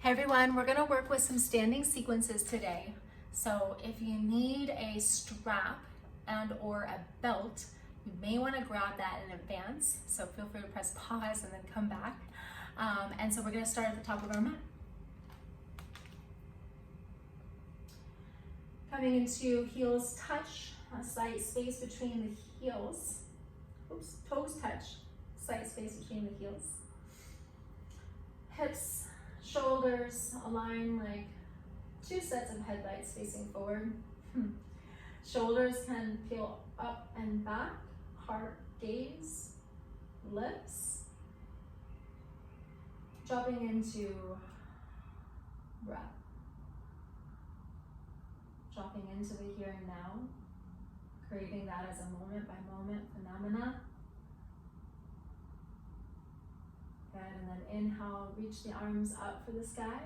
Hey everyone, we're gonna work with some standing sequences today. So if you need a strap and or a belt, you may wanna grab that in advance. So feel free to press pause and then come back. And so we're gonna start at the top of our mat. Coming into heels touch, a slight space between the heels. Oops, toes touch, slight space between the heels. Hips, shoulders align like two sets of headlights facing forward. Shoulders can peel up and back, heart, gaze, lips. Dropping into breath. Dropping into the here and now, creating that as a moment by moment phenomena. Good, and then inhale, reach the arms up for the sky.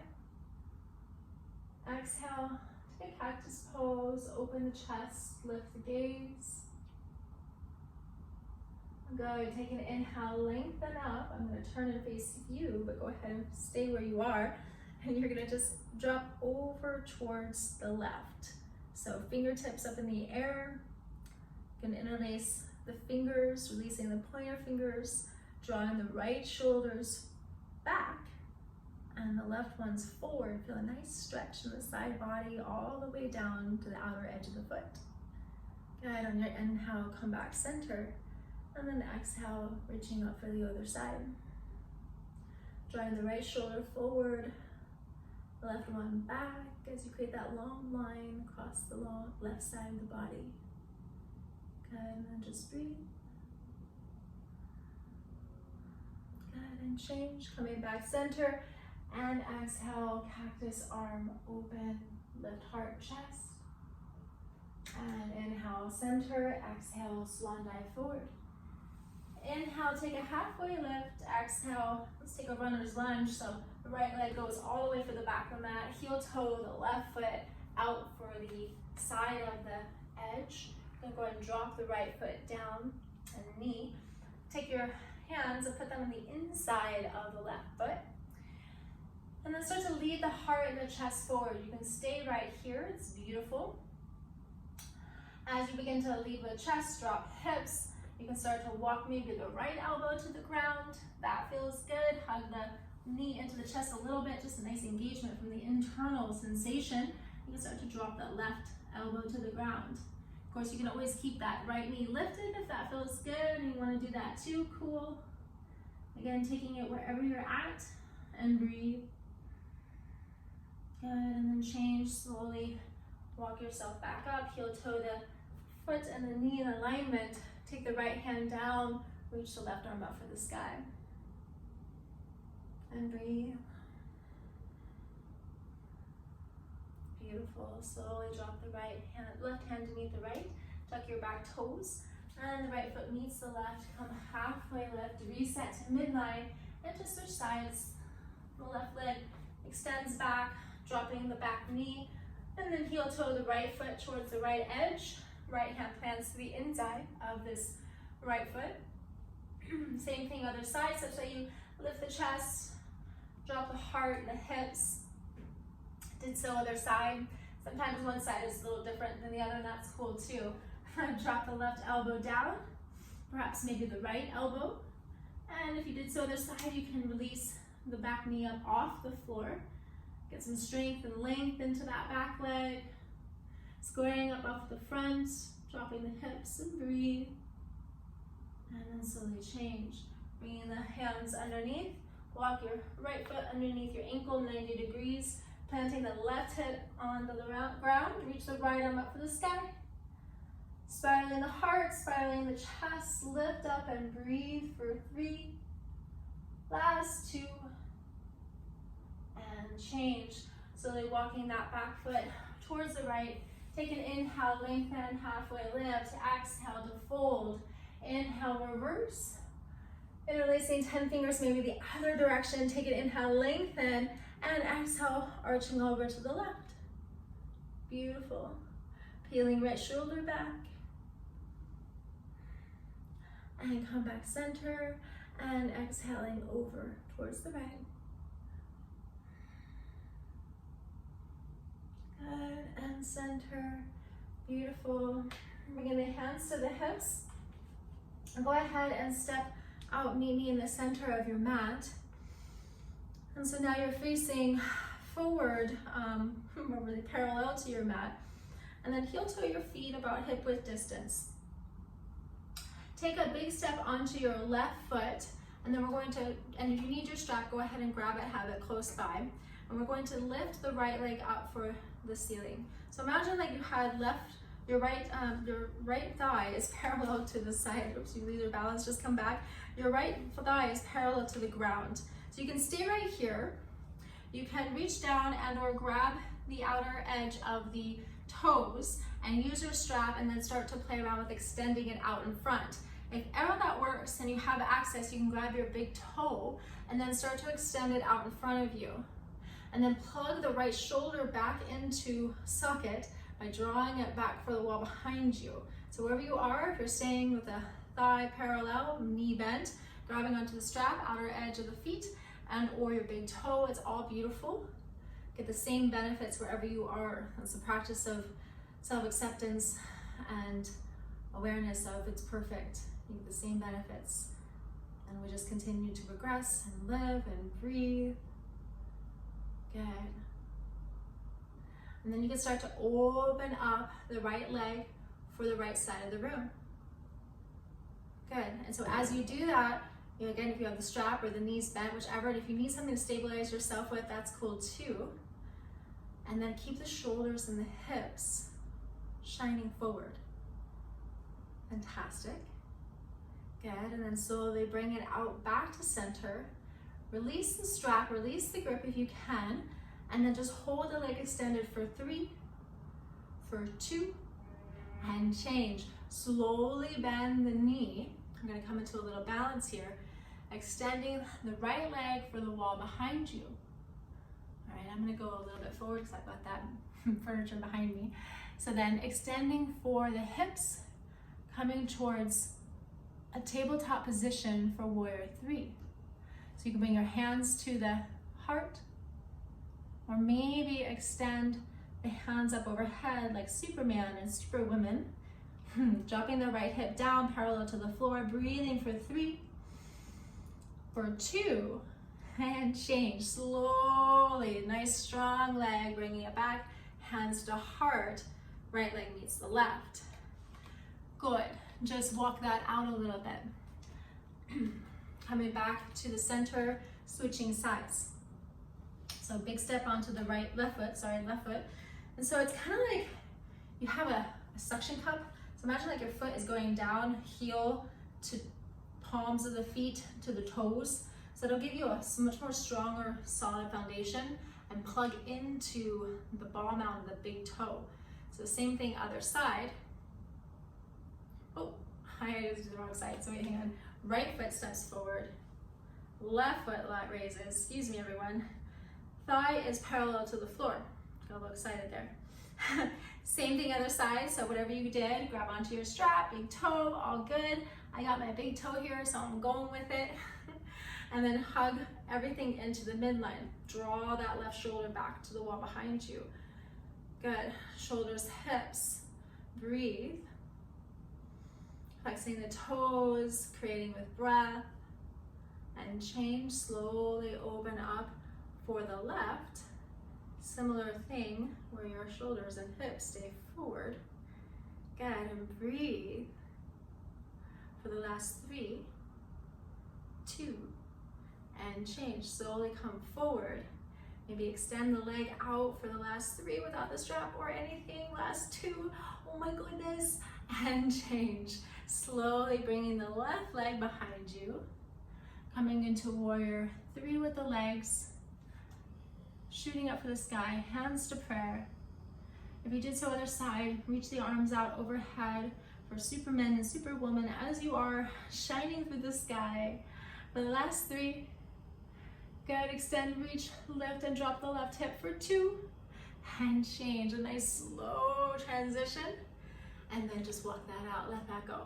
Exhale, take a cactus pose, open the chest, lift the gaze. Good, take an inhale, lengthen up. I'm gonna turn and face you, but go ahead and stay where you are. And you're gonna just drop over towards the left. So fingertips up in the air. You can interlace the fingers, releasing the pointer fingers, drawing the right shoulders back and the left ones forward. Feel a nice stretch in the side body all the way down to the outer edge of the foot. Good, on your inhale, come back center. And then exhale, reaching up for the other side. Drawing the right shoulder forward, the left one back as you create that long line across the left side of the body. Good, and then just breathe. Good, and change, coming back center, and exhale, cactus arm open, lift heart, chest. And inhale, center, exhale, swan dive forward. Inhale, take a halfway lift, exhale, let's take a runner's lunge. So the right leg goes all the way for the back of the mat, heel toe, the left foot out for the side of the edge. Then go ahead and drop the right foot down and knee. Take your hands and put them on the inside of the left foot. And then start to lead the heart and the chest forward. You can stay right here, it's beautiful. As you begin to lead with chest, drop hips. You can start to walk maybe the right elbow to the ground. That feels good. Hug the knee into the chest a little bit, just a nice engagement from the internal sensation. You can start to drop that left elbow to the ground. Of course, you can always keep that right knee lifted if that feels good and you want to do that too. Cool. Again, taking it wherever you're at and breathe. Good, and then change slowly. Walk yourself back up, heel toe the foot and the knee in alignment. Take the right hand down, reach the left arm up for the sky. And breathe. Beautiful. Slowly drop the left hand beneath the right. Tuck your back toes. And the right foot meets the left. Come halfway lift. Reset to midline. And just switch sides. The left leg extends back, dropping the back knee. And then heel toe the right foot towards the right edge. Right hand plants to the inside of this right foot. Same thing other side, such that you lift the chest, drop the heart and the hips. Did so other side. Sometimes one side is a little different than the other, and that's cool too. Drop the left elbow down, perhaps maybe the right elbow. And if you did so other side, you can release the back knee up off the floor. Get some strength and length into that back leg. Squaring up off the front, dropping the hips and breathe. And then slowly change. Bringing the hands underneath. Walk your right foot underneath your ankle 90 degrees. Planting the left hip on the ground. Reach the right arm up for the sky. Spiraling the heart, spiraling the chest. Lift up and breathe for 3. Last 2. And change. Slowly walking that back foot towards the right. Take an inhale, lengthen, halfway lift. Exhale to fold. Inhale, reverse. Interlacing 10 fingers, maybe the other direction. Take an inhale, lengthen, and exhale, arching over to the left. Beautiful. Peeling right shoulder back. And come back center, and exhaling over towards the right. center. Beautiful. Bringing the hands to the hips. And go ahead and step out, meet me in the center of your mat. And so now you're facing forward, really parallel to your mat. And then heel toe your feet about hip width distance. Take a big step onto your left foot, and then we're going to, and if you need your strap, go ahead and grab it, have it close by. And we're going to lift the right leg up for the ceiling. So imagine like you had your right thigh is parallel to the side. Oops, you lose your balance, just come back. Your right thigh is parallel to the ground. So you can stay right here. You can reach down and or grab the outer edge of the toes and use your strap and then start to play around with extending it out in front. If ever that works and you have access, you can grab your big toe and then start to extend it out in front of you. And then plug the right shoulder back into socket by drawing it back for the wall behind you. So wherever you are, if you're staying with the thigh parallel, knee bent, grabbing onto the strap, outer edge of the feet, and or your big toe, it's all beautiful. Get the same benefits wherever you are. It's a practice of self-acceptance and awareness of it's perfect. You get the same benefits. And we just continue to progress and live and breathe. Good. And then you can start to open up the right leg for the right side of the room. Good. And so as you do that, again, if you have the strap or the knees bent, whichever, and if you need something to stabilize yourself with, that's cool too. And then keep the shoulders and the hips shining forward. Fantastic. Good. And then slowly bring it out back to center. Release the strap, release the grip if you can, and then just hold the leg extended for 3, for 2, and change. Slowly bend the knee. I'm going to come into a little balance here. Extending the right leg for the wall behind you. All right, I'm going to go a little bit forward because I've got that furniture behind me. So then extending for the hips, coming towards a tabletop position for warrior 3. So you can bring your hands to the heart, or maybe extend the hands up overhead like Superman and Superwoman. Dropping the right hip down parallel to the floor, breathing for 3, for 2, and change slowly. Nice strong leg, bringing it back, hands to heart, right leg meets the left. Good, just walk that out a little bit. Coming back to the center, switching sides. So big step onto the left foot. And so it's kind of like you have a suction cup. So imagine like your foot is going down, heel to palms of the feet to the toes. So it'll give you a much more stronger, solid foundation and plug into the ball mount of the big toe. So same thing, other side. Oh, I did the wrong side, so wait, hang on. Right foot steps forward, left foot raises, excuse me everyone. Thigh is parallel to the floor. Got a little excited there. Same thing other side, so whatever you did, grab onto your strap, big toe, all good. I got my big toe here, so I'm going with it. And then hug everything into the midline. Draw that left shoulder back to the wall behind you. Good, shoulders, hips, breathe. Flexing the toes, creating with breath, and change, slowly open up for the left. Similar thing where your shoulders and hips stay forward. Good, and breathe for the last 3, 2, and change. Slowly come forward. Maybe extend the leg out for the last 3 without the strap or anything. Last 2, oh my goodness, and change. Slowly bringing the left leg behind you. Coming into warrior 3 with the legs. Shooting up for the sky, hands to prayer. If you did so other side, reach the arms out overhead for Superman and Superwoman as you are shining through the sky. For the last 3, good, extend, reach, lift, and drop the left hip for 2, and change. A nice slow transition, and then just walk that out, let that go.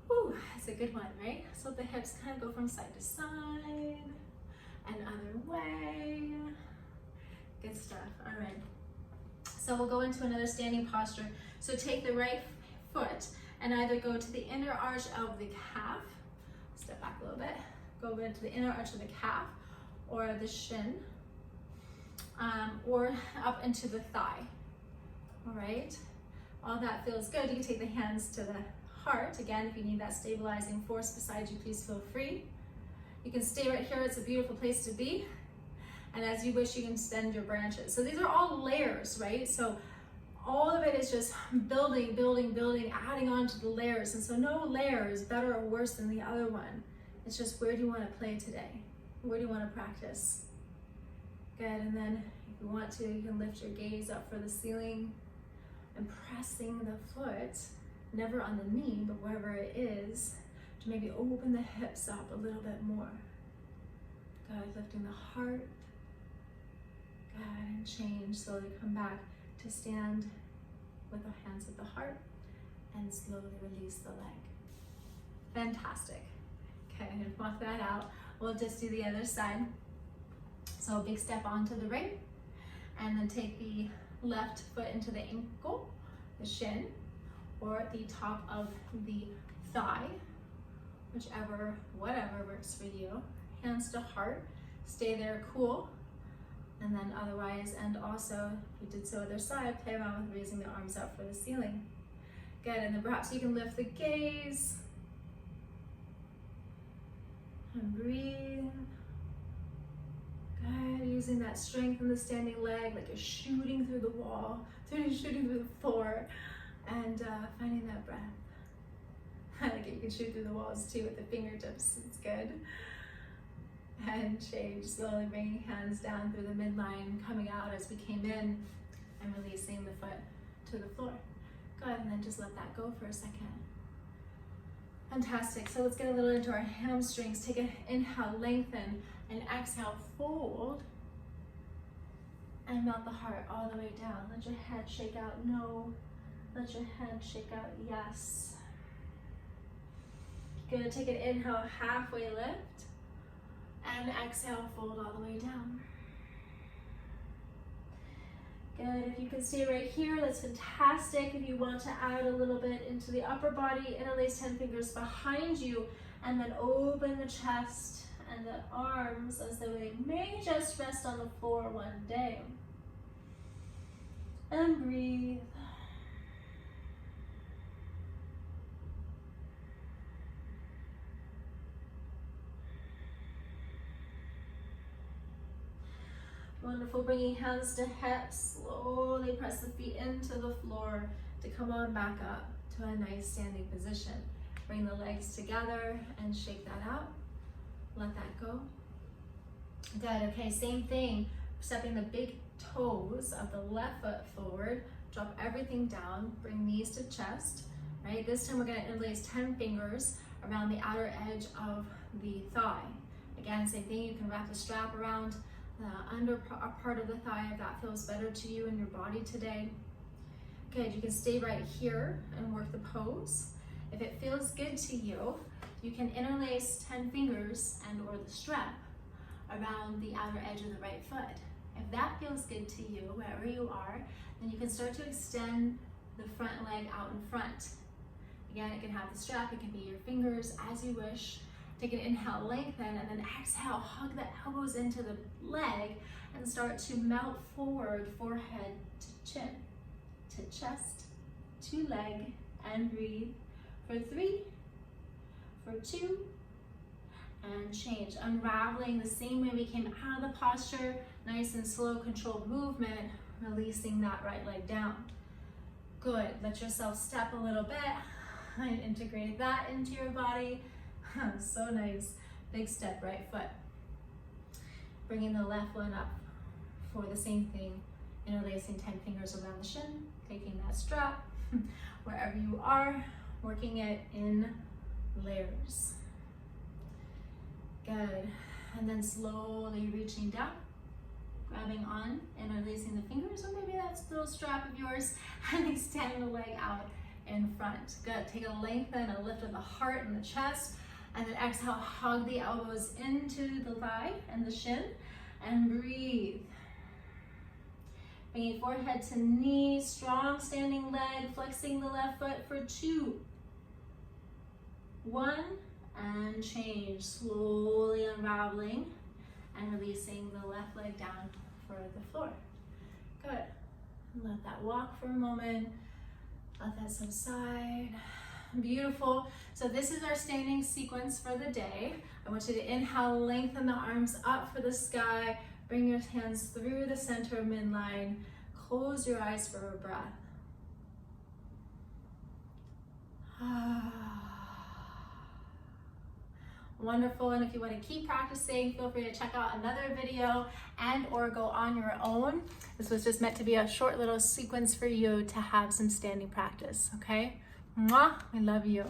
Whew, it's a good one, right? So the hips kind of go from side to side, and other way. Good stuff, all right. So we'll go into another standing posture. So take the right foot and either go to the inner arch of the calf, step back a little bit, go into the inner arch of the calf or the shin, or up into the thigh. All right, all that feels good. You can take the hands to the heart. Again, if you need that stabilizing force beside you, please feel free. You can stay right here. It's a beautiful place to be. And as you wish, you can extend your branches. So these are all layers, right? So all of it is just building, building, building, adding on to the layers. And so no layer is better or worse than the other one. It's just, where do you want to play today? Where do you want to practice? Good, and then if you want to, you can lift your gaze up for the ceiling and pressing the foot, never on the knee, but wherever it is, to maybe open the hips up a little bit more. Good, lifting the heart. Good, and change, slowly come back to stand with the hands at the heart and slowly release the leg. Fantastic. Okay, and walk that out. We'll just do the other side. So a big step onto the right, and then take the left foot into the ankle, the shin, or the top of the thigh, whichever, whatever works for you. Hands to heart, stay there, cool. And then otherwise, and also, if you did so other side, play around with raising the arms up for the ceiling. Good, and then perhaps you can lift the gaze. And breathe. Good, using that strength in the standing leg, like you're shooting through the wall, shooting through the floor, and finding that breath. I like it, you can shoot through the walls too with the fingertips, it's good. And change, slowly bringing hands down through the midline, coming out as we came in, and releasing the foot to the floor. Good, and then just let that go for a second. Fantastic, so let's get a little into our hamstrings. Take an inhale, lengthen, and exhale, fold. And melt the heart all the way down. Let your head shake out, no. Let your head shake out, yes. Good, take an inhale, halfway lift. And exhale, fold all the way down. Good, if you can stay right here, that's fantastic. If you want to add a little bit into the upper body, interlace 10 fingers behind you, and then open the chest and the arms as though they may just rest on the floor one day. And breathe. Wonderful, bringing hands to hips, slowly press the feet into the floor to come on back up to a nice standing position. Bring the legs together and shake that out. Let that go. Good, okay, same thing. Stepping the big toes of the left foot forward, drop everything down, bring knees to chest, right? This time we're gonna interlace 10 fingers around the outer edge of the thigh. Again, same thing, you can wrap the strap around the under part of the thigh if that feels better to you in your body today. Good, you can stay right here and work the pose. If it feels good to you, you can interlace 10 fingers and or the strap around the outer edge of the right foot. If that feels good to you, wherever you are, then you can start to extend the front leg out in front. Again, it can have the strap, it can be your fingers as you wish. Take an inhale, lengthen, and then exhale, hug the elbows into the leg and start to melt forward, forehead to chin, to chest, to leg, and breathe for 3, for 2, and change. Unraveling the same way we came out of the posture, nice and slow, controlled movement, releasing that right leg down. Good, let yourself step a little bit and integrate that into your body. So nice. Big step, right foot. Bringing the left one up for the same thing. Interlacing 10 fingers around the shin, taking that strap, wherever you are, working it in layers. Good. And then slowly reaching down, grabbing on, interlacing the fingers, or maybe that's the little strap of yours, and extend the leg out in front. Good. Take a lengthen, a lift of the heart and the chest. And then exhale, hug the elbows into the thigh and the shin, and breathe. Bringing forehead to knee, strong standing leg, flexing the left foot for 2, 1, and change. Slowly unraveling and releasing the left leg down for the floor. Good. Let that walk for a moment. Let that subside. Beautiful. So this is our standing sequence for the day. I want you to inhale, lengthen the arms up for the sky. Bring your hands through the center of midline. Close your eyes for a breath. Wonderful. And if you want to keep practicing, feel free to check out another video and or go on your own. This was just meant to be a short little sequence for you to have some standing practice, okay? Mwah, I love you.